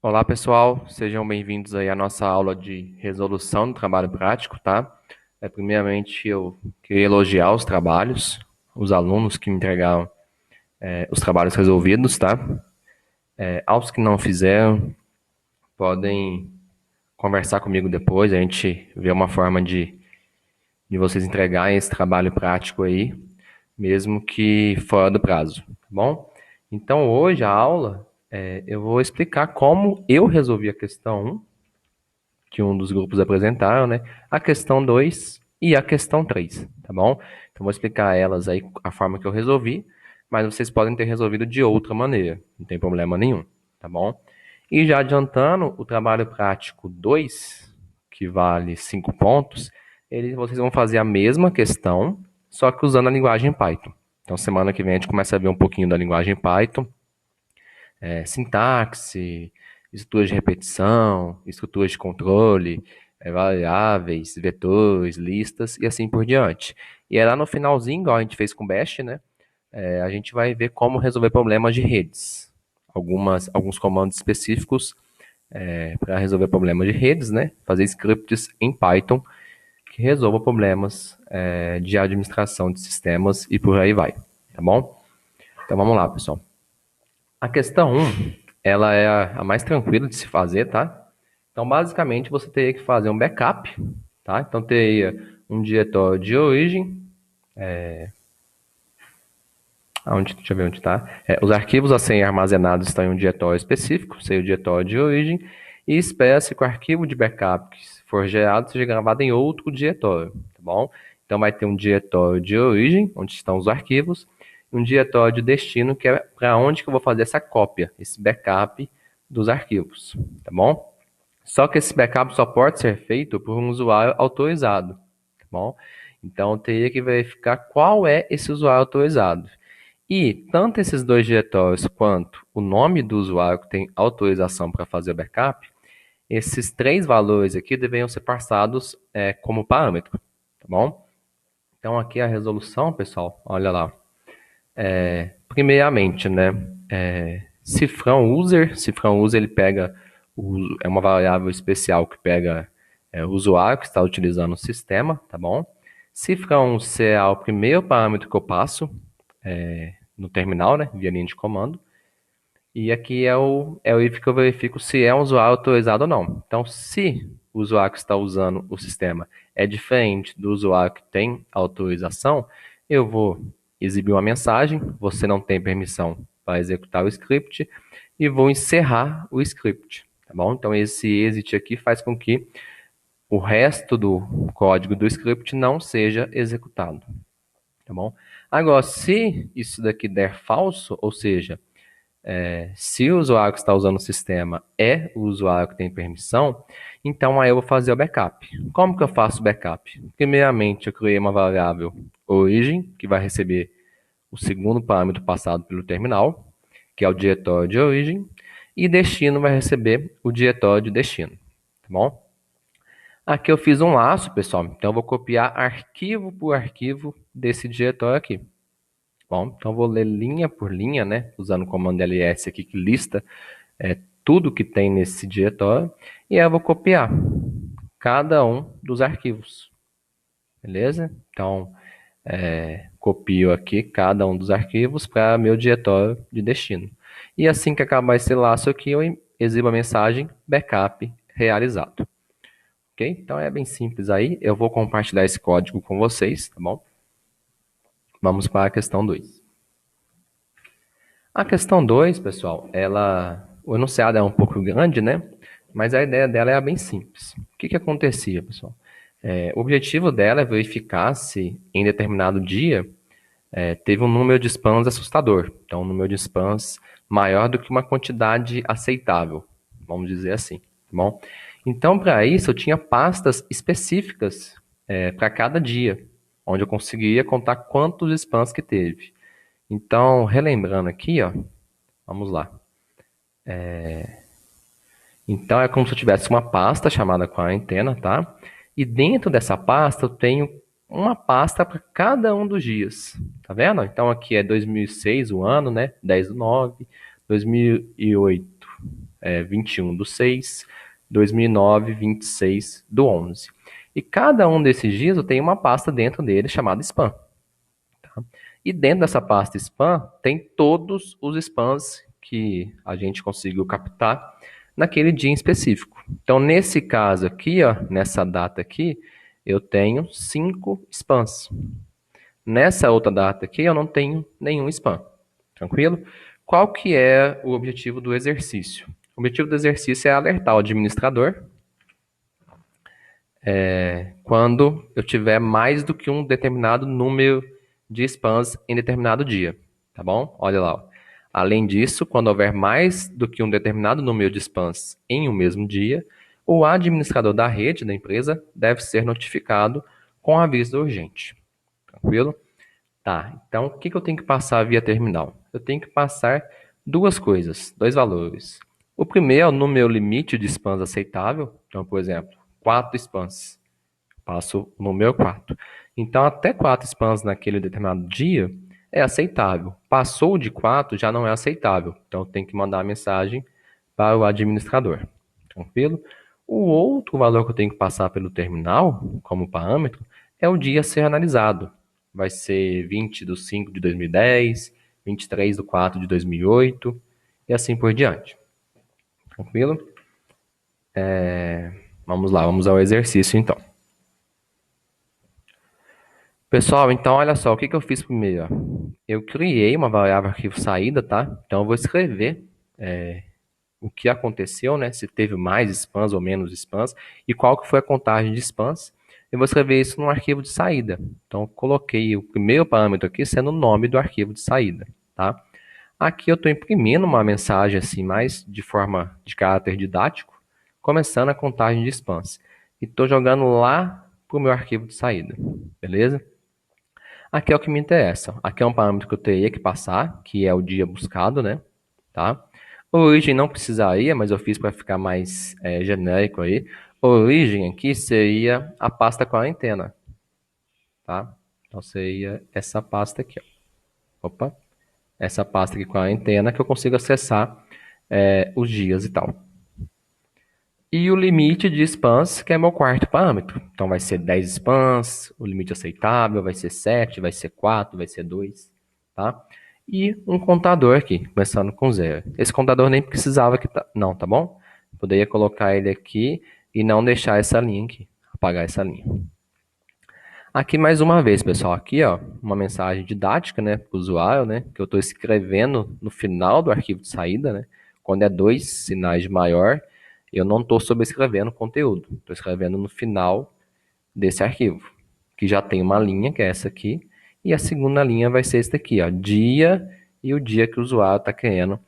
Olá, pessoal, sejam bem-vindos aí à nossa aula de resolução do trabalho prático, tá? Primeiramente, eu queria elogiar os trabalhos, os alunos que me entregaram os trabalhos resolvidos, tá? Aos que não fizeram, podem conversar comigo depois, a gente vê uma forma de vocês entregarem esse trabalho prático aí, mesmo que fora do prazo, tá bom? Então, hoje a aula, eu vou explicar como eu resolvi a questão 1 que um dos grupos apresentaram, né? A questão 2 e a questão 3, tá bom? Então, vou explicar elas aí, a forma que eu resolvi, mas vocês podem ter resolvido de outra maneira, não tem problema nenhum, tá bom? E já adiantando, o trabalho prático 2, que vale 5 pontos, vocês vão fazer a mesma questão, só que usando a linguagem Python. Então, semana que vem a gente começa a ver um pouquinho da linguagem Python, sintaxe, estruturas de repetição, estruturas de controle, variáveis, vetores, listas e assim por diante. E é lá no finalzinho, igual a gente fez com o Bash, né? A gente vai ver como resolver problemas de redes. Alguns comandos específicos para resolver problemas de redes, né? Fazer scripts em Python que resolvam problemas de administração de sistemas e por aí vai, tá bom? Então vamos lá, pessoal. A questão 1, ela é a mais tranquila de se fazer, tá? Então, basicamente, você teria que fazer um backup, tá? Então, teria um diretório de origem, deixa eu ver onde está. Os arquivos a serem armazenados estão em um diretório específico, seria o diretório de origem, e espera-se que o arquivo de backup que for gerado seja gravado em outro diretório, tá bom? Então, vai ter um diretório de origem, onde estão os arquivos, e um diretório de destino, que é para onde que eu vou fazer essa cópia, esse backup dos arquivos, tá bom? Só que esse backup só pode ser feito por um usuário autorizado, tá bom? Então, eu teria que verificar qual é esse usuário autorizado. E tanto esses dois diretórios quanto o nome do usuário que tem autorização para fazer o backup, esses três valores aqui deveriam ser passados como parâmetro, tá bom? Então, aqui a resolução, pessoal, olha lá. Primeiramente, né, cifrão user ele pega, é uma variável especial que pega o usuário que está utilizando o sistema, tá bom? Cifrão C é o primeiro parâmetro que eu passo no terminal, né, via linha de comando. E aqui é o if que eu verifico se é um usuário autorizado ou não. Então, se o usuário que está usando o sistema é diferente do usuário que tem autorização, eu vou exibir uma mensagem, você não tem permissão para executar o script, e vou encerrar o script, tá bom? Então, esse exit aqui faz com que o resto do código do script não seja executado, tá bom? Agora, se isso daqui der falso, ou seja, se o usuário que está usando o sistema é o usuário que tem permissão, então aí eu vou fazer o backup. Como que eu faço o backup? Primeiramente, eu criei uma variável origem, que vai receber o segundo parâmetro passado pelo terminal, que é o diretório de origem, e destino vai receber o diretório de destino, tá bom? Aqui eu fiz um laço, pessoal, então eu vou copiar arquivo por arquivo desse diretório aqui. Bom, então vou ler linha por linha, né, usando o comando ls aqui que lista tudo que tem nesse diretório, e aí eu vou copiar cada um dos arquivos, beleza? Então, copio aqui cada um dos arquivos para meu diretório de destino. E assim que acabar esse laço aqui, eu exibo a mensagem backup realizado. Ok? Então é bem simples aí. Eu vou compartilhar esse código com vocês, tá bom? Vamos para a questão 2. A questão 2, pessoal, o enunciado é um pouco grande, né? Mas a ideia dela é bem simples. O que acontecia, pessoal? O objetivo dela é verificar se em determinado dia teve um número de spams assustador. Então, um número de spams maior do que uma quantidade aceitável, vamos dizer assim. Tá bom? Então, para isso, eu tinha pastas específicas para cada dia, onde eu conseguiria contar quantos spams que teve. Então, relembrando aqui, ó, vamos lá. Então, é como se eu tivesse uma pasta chamada quarentena, tá? E dentro dessa pasta eu tenho uma pasta para cada um dos dias, tá vendo? Então, aqui é 2006 o ano, né? 10/9, 2008. 21/6, 2009, 26/11. E cada um desses dias eu tenho uma pasta dentro dele chamada spam. Tá? E dentro dessa pasta spam tem todos os spams que a gente conseguiu captar naquele dia em específico. Então, nesse caso aqui, ó, nessa data aqui, eu tenho 5 spams. Nessa outra data aqui, eu não tenho nenhum spam. Tranquilo? Qual que é o objetivo do exercício? O objetivo do exercício é alertar o administrador quando eu tiver mais do que um determinado número de spams em determinado dia, tá bom? Olha lá. Ó. Além disso, quando houver mais do que um determinado número de spams em um mesmo dia, o administrador da rede da empresa deve ser notificado com aviso urgente. Tranquilo? Tá, então o que eu tenho que passar via terminal? Eu tenho que passar duas coisas, dois valores. O primeiro é o número limite de spams aceitável. Então, por exemplo, 4 spams. Passo o número 4. Então, até 4 spams naquele determinado dia é aceitável. Passou de 4 já não é aceitável. Então, tem que mandar a mensagem para o administrador. Tranquilo? O outro valor que eu tenho que passar pelo terminal, como parâmetro, é o dia a ser analisado. Vai ser 20/5 de 2010, 23/4 de 2008 e assim por diante. Tranquilo? Vamos lá, vamos ao exercício então. Pessoal, então olha só, o que eu fiz primeiro? Ó? Eu criei uma variável arquivo saída, tá? Então eu vou escrever o que aconteceu, né? Se teve mais spams ou menos spams e qual que foi a contagem de spams. Eu vou escrever isso no arquivo de saída. Então eu coloquei o primeiro parâmetro aqui sendo o nome do arquivo de saída, tá? Aqui eu estou imprimindo uma mensagem assim, mais de forma de caráter didático, começando a contagem de spams. E estou jogando lá para o meu arquivo de saída, beleza? Aqui é o que me interessa. Aqui é um parâmetro que eu teria que passar, que é o dia buscado, né? Tá? Origem não precisaria, mas eu fiz para ficar mais genérico aí. Origem aqui seria a pasta quarentena, tá? Então seria essa pasta aqui, ó. Opa, essa pasta aqui quarentena que eu consigo acessar os dias e tal. E o limite de spams, que é meu quarto parâmetro. Então vai ser 10 spams, o limite aceitável vai ser 7, vai ser 4, vai ser 2, tá? E um contador aqui, começando com 0. Esse contador nem precisava que não, tá bom? Poderia colocar ele aqui e não deixar essa linha aqui, apagar essa linha. Aqui mais uma vez, pessoal, aqui ó, uma mensagem didática, né, para o usuário, né, que eu estou escrevendo no final do arquivo de saída, né, quando é 2 sinais de maior, eu não estou sobrescrevendo o conteúdo, estou escrevendo no final desse arquivo, que já tem uma linha, que é essa aqui, e a segunda linha vai ser essa aqui, ó, dia e o dia que o usuário está querendo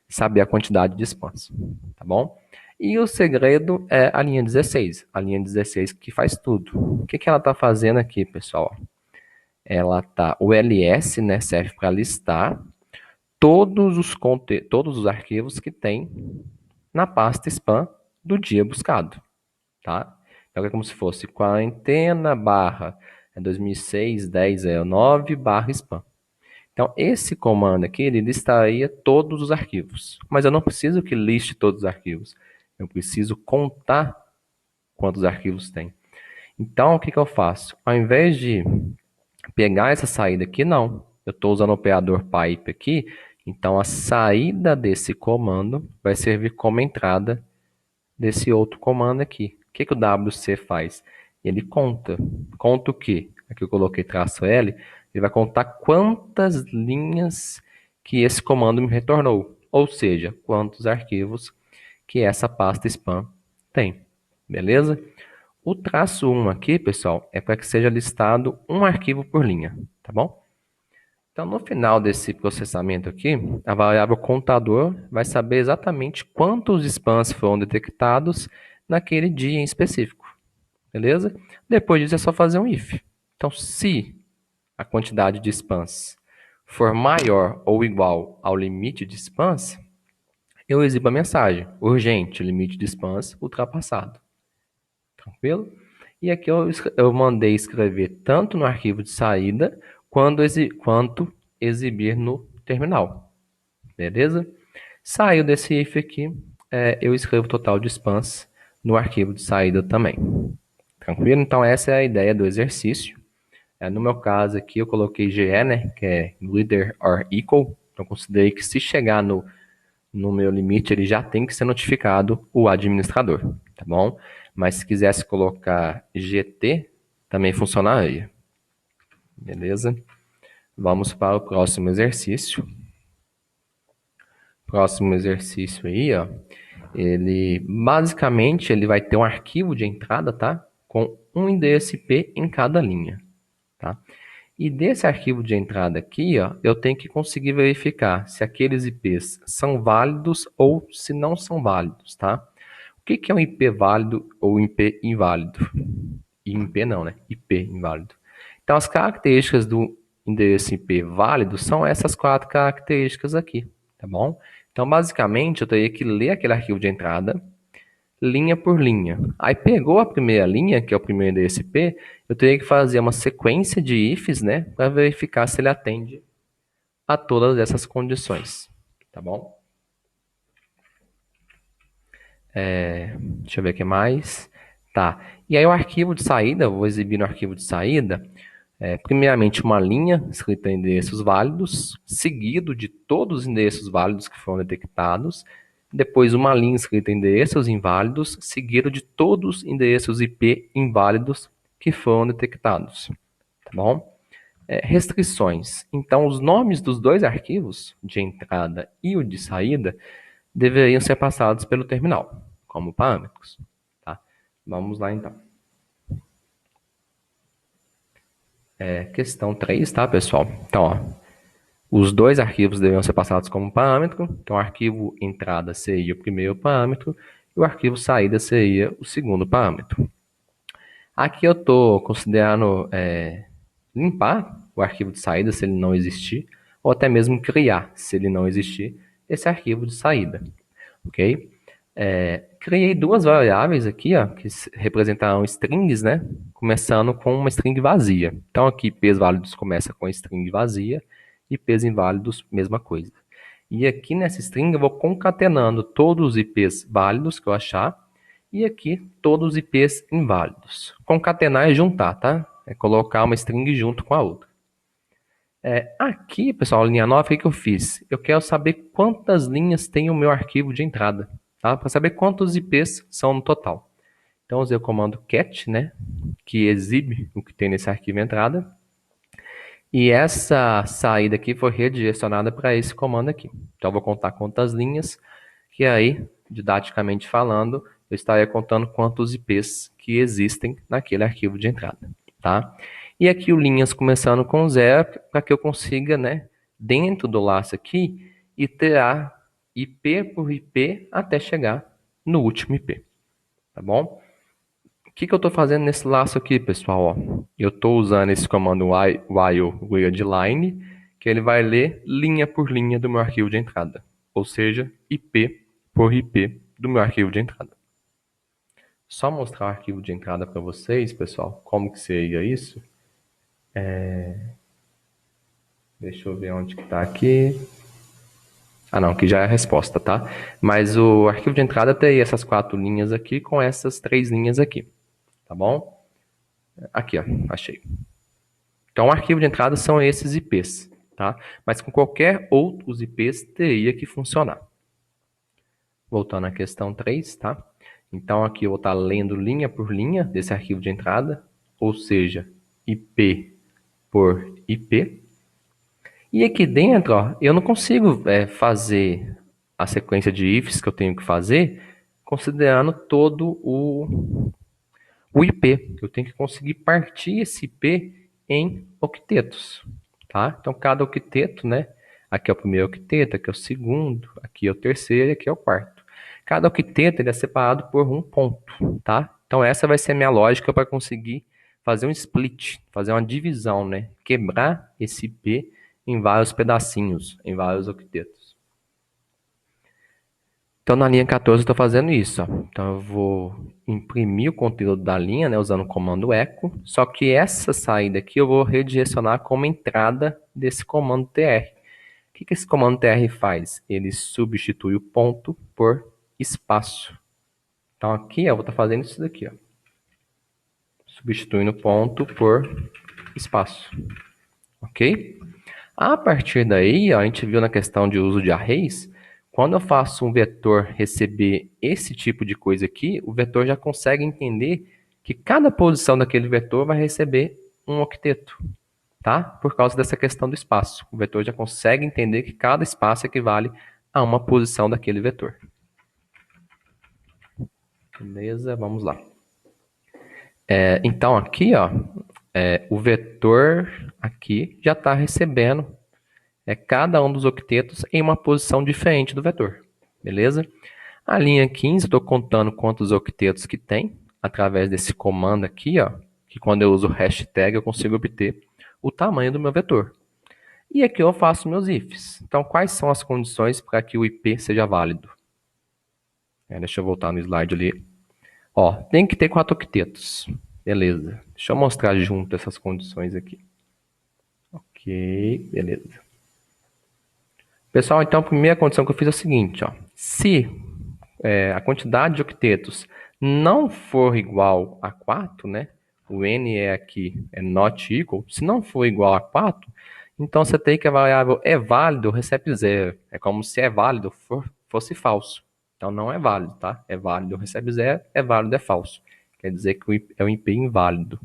saber a quantidade de spams, tá bom? E o segredo é a linha 16, que faz tudo. O que ela está fazendo aqui, pessoal? O ls, né, serve para listar todos os arquivos que tem na pasta spam do dia buscado, tá? Então é como se fosse quarentena barra 2006 1009 barra spam. Então esse comando aqui ele listaria todos os arquivos, mas eu não preciso que liste todos os arquivos. Eu preciso contar quantos arquivos tem. Então o que eu faço? Ao invés de pegar essa saída aqui, não. Eu estou usando o operador pipe aqui, então a saída desse comando vai servir como entrada desse outro comando aqui. O que o WC faz? Ele conta. Conta o quê? Aqui eu coloquei traço L. Ele vai contar quantas linhas que esse comando me retornou. Ou seja, quantos arquivos que essa pasta spam tem. Beleza? O traço 1 aqui, pessoal, é para que seja listado um arquivo por linha, tá bom? Então, no final desse processamento aqui, a variável contador vai saber exatamente quantos spams foram detectados naquele dia em específico, beleza? Depois disso é só fazer um if. Então, se a quantidade de spams for maior ou igual ao limite de spams, eu exibo a mensagem, urgente, limite de spams ultrapassado. Tranquilo? E aqui eu mandei escrever tanto no arquivo de saída quanto exibir no terminal. Beleza? Saiu desse if aqui, eu escrevo o total de spans no arquivo de saída também. Tranquilo? Então, essa é a ideia do exercício. No meu caso aqui, eu coloquei GE, né, que é Leader or Equal. Então, considerei que se chegar no meu limite, ele já tem que ser notificado o administrador, tá bom? Mas se quisesse colocar GT, também funcionaria. Beleza? Vamos para o próximo exercício. Próximo exercício aí, ó. Basicamente, ele vai ter um arquivo de entrada, tá? Com um endereço IP em cada linha, tá? E desse arquivo de entrada aqui, ó, eu tenho que conseguir verificar se aqueles IPs são válidos ou se não são válidos, tá? O que que é um IP válido ou IP inválido? IP não, né? IP inválido. Então, as características do endereço IP válido são essas 4 características aqui, tá bom? Então, basicamente, eu teria que ler aquele arquivo de entrada, linha por linha. Aí pegou a primeira linha, que é o primeiro endereço IP, eu teria que fazer uma sequência de ifs, né, para verificar se ele atende a todas essas condições, tá bom? Deixa eu ver o que mais. Tá. E aí o arquivo de saída, eu vou exibir no arquivo de saída, primeiramente uma linha escrita em endereços válidos, seguido de todos os endereços válidos que foram detectados, depois uma linha escrita em endereços inválidos, seguido de todos os endereços IP inválidos que foram detectados, tá bom? Restrições. Então, os nomes dos dois arquivos, de entrada e o de saída, deveriam ser passados pelo terminal, como parâmetros, tá? Vamos lá, então. Questão 3, tá, pessoal? Então, ó, os dois arquivos deveriam ser passados como parâmetro. Então, o arquivo entrada seria o primeiro parâmetro e o arquivo saída seria o segundo parâmetro. Aqui eu estou considerando limpar o arquivo de saída se ele não existir, ou até mesmo criar, se ele não existir, esse arquivo de saída, ok? Criei duas variáveis aqui, ó, que representarão strings, né? Começando com uma string vazia. Então, aqui, P's válidos começa com string vazia e P's inválidos, mesma coisa. E aqui nessa string eu vou concatenando todos os IPs válidos que eu achar e aqui todos os IPs inválidos. Concatenar é juntar, tá? É colocar uma string junto com a outra. Aqui, pessoal, linha 9, o que eu fiz? Eu quero saber quantas linhas tem o meu arquivo de entrada, tá? Para saber quantos IPs são no total. Então, usei o comando cat, né? Que exibe o que tem nesse arquivo entrada. E essa saída aqui foi redirecionada para esse comando aqui. Então, eu vou contar quantas linhas, que aí, didaticamente falando, eu estaria contando quantos IPs que existem naquele arquivo de entrada, tá? E aqui o linhas começando com 0, para que eu consiga, né, dentro do laço aqui, iterar IP por IP até chegar no último IP, tá bom? O que eu estou fazendo nesse laço aqui, pessoal? Ó, eu estou usando esse comando while readline, que ele vai ler linha por linha do meu arquivo de entrada, ou seja, IP por IP do meu arquivo de entrada. Só mostrar o arquivo de entrada para vocês, pessoal, como que seria isso. Deixa eu ver onde que está aqui. Ah, não, aqui já é a resposta, tá? Mas o arquivo de entrada teria essas 4 linhas aqui com essas 3 linhas aqui, tá bom? Aqui, ó, achei. Então, o arquivo de entrada são esses IPs, tá? Mas com qualquer outros IPs teria que funcionar. Voltando à questão 3, tá? Então, aqui eu vou estar lendo linha por linha desse arquivo de entrada, ou seja, IP por IP. E aqui dentro, ó, eu não consigo fazer a sequência de ifs que eu tenho que fazer considerando todo o IP. Eu tenho que conseguir partir esse IP em octetos, tá? Então, cada octeto, né? Aqui é o primeiro octeto, aqui é o segundo, aqui é o terceiro e aqui é o quarto. Cada octeto ele é separado por um ponto, tá? Então, essa vai ser a minha lógica para conseguir fazer um split, fazer uma divisão, né? Quebrar esse IP em vários pedacinhos, em vários octetos. Então, na linha 14 eu estou fazendo isso. Ó. Então, eu vou imprimir o conteúdo da linha, né, usando o comando echo. Só que essa saída aqui eu vou redirecionar como entrada desse comando tr. O que esse comando tr faz? Ele substitui o ponto por espaço. Então, aqui eu vou estar fazendo isso daqui, ó. Substituindo ponto por espaço. Ok? A partir daí, ó, a gente viu na questão de uso de arrays, quando eu faço um vetor receber esse tipo de coisa aqui, o vetor já consegue entender que cada posição daquele vetor vai receber um octeto, tá? Por causa dessa questão do espaço. O vetor já consegue entender que cada espaço equivale a uma posição daquele vetor. Beleza, vamos lá. Então aqui, ó, o vetor aqui já está recebendo cada um dos octetos em uma posição diferente do vetor, beleza? A linha 15, eu estou contando quantos octetos que tem, através desse comando aqui, ó, que quando eu uso hashtag eu consigo obter o tamanho do meu vetor. E aqui eu faço meus ifs. Então, quais são as condições para que o IP seja válido? Deixa eu voltar no slide ali. Ó, tem que ter 4 octetos. Beleza. Deixa eu mostrar junto essas condições aqui. Ok, beleza. Pessoal, então a primeira condição que eu fiz é a seguinte, ó. Se a quantidade de octetos não for igual a 4, né? O n aqui é not equal. Se não for igual a 4, então você tem que a variável é válido recebe 0. É como se é válido fosse falso. Então não é válido, tá? É válido recebe 0, é válido é falso. Quer dizer que é um IP inválido.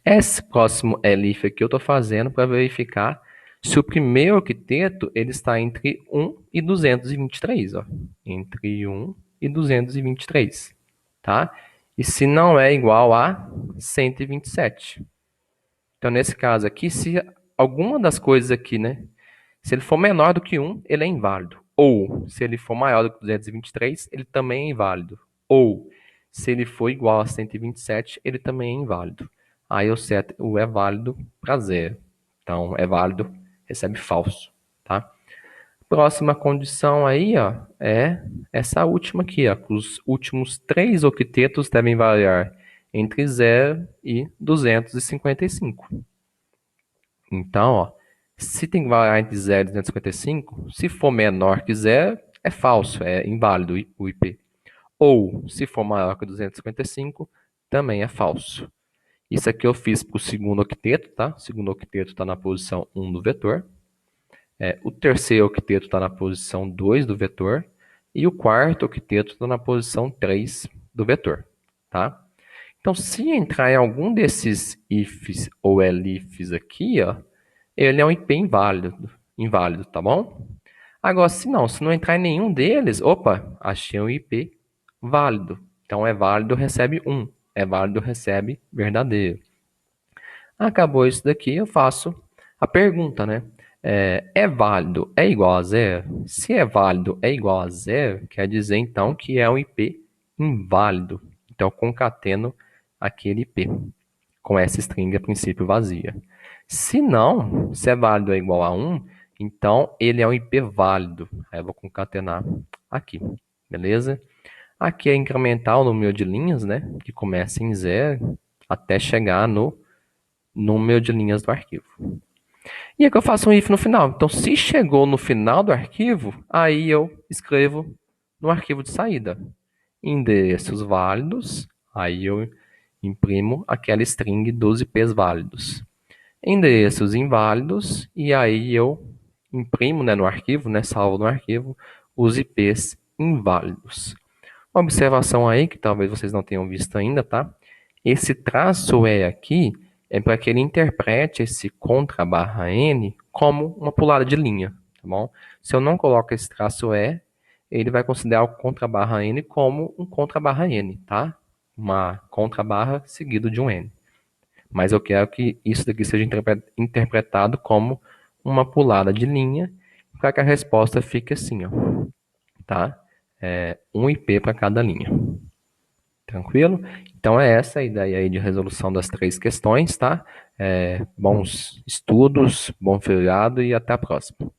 Esse próximo elif aqui eu estou fazendo para verificar se o primeiro octeto ele está entre 1 e 223, ó. Entre 1 e 223, tá? E se não é igual a 127. Então, nesse caso aqui, se alguma das coisas aqui, né? Se ele for menor do que 1, ele é inválido. Ou, se ele for maior do que 223, ele também é inválido. Ou, se ele for igual a 127, ele também é inválido. Aí eu seto o é válido para 0. Então, é válido, recebe falso, tá? Próxima condição aí, ó, é essa última aqui, ó. Os últimos 3 octetos devem variar entre 0 e 255. Então, ó, se tem que variar entre 0 e 255, se for menor que 0, é falso, é inválido o IP. Ou, se for maior que 255, também é falso. Isso aqui eu fiz para o segundo octeto, tá? O segundo octeto está na posição 1 do vetor. O terceiro octeto está na posição 2 do vetor. E o quarto octeto está na posição 3 do vetor, tá? Então, se entrar em algum desses ifs ou elifs aqui, ó, ele é um IP inválido, tá bom? Agora, se não entrar em nenhum deles, opa, achei um IP válido. Então, é válido, recebe 1. É válido, recebe verdadeiro. Acabou isso daqui, eu faço a pergunta, né? É válido, é igual a 0? Se é válido, é igual a 0, quer dizer, então, que é um IP inválido. Então, concateno aquele IP com essa string a princípio vazia. Se não, se é válido é igual a 1, então ele é um IP válido. Aí eu vou concatenar aqui, beleza? Aqui é incrementar o número de linhas, né? Que começa em 0 até chegar no número de linhas do arquivo. E aqui eu faço um if no final. Então, se chegou no final do arquivo, aí eu escrevo no arquivo de saída. Endereços válidos, aí eu imprimo aquela string dos IPs válidos. Endereços inválidos, e aí eu imprimo, né, no arquivo, né, salvo no arquivo, os IPs inválidos. Uma observação aí, que talvez vocês não tenham visto ainda, tá? Esse traço E aqui é para que ele interprete esse contra barra N como uma pulada de linha, tá bom? Se eu não coloco esse traço E, ele vai considerar o contra barra N como um contra barra N, tá? Uma contra barra seguido de um N. Mas eu quero que isso daqui seja interpretado como uma pulada de linha, para que a resposta fique assim, ó, tá? Um IP para cada linha. Tranquilo? Então é essa a ideia aí de resolução das 3 questões, tá? Bons estudos, bom feriado e até a próxima.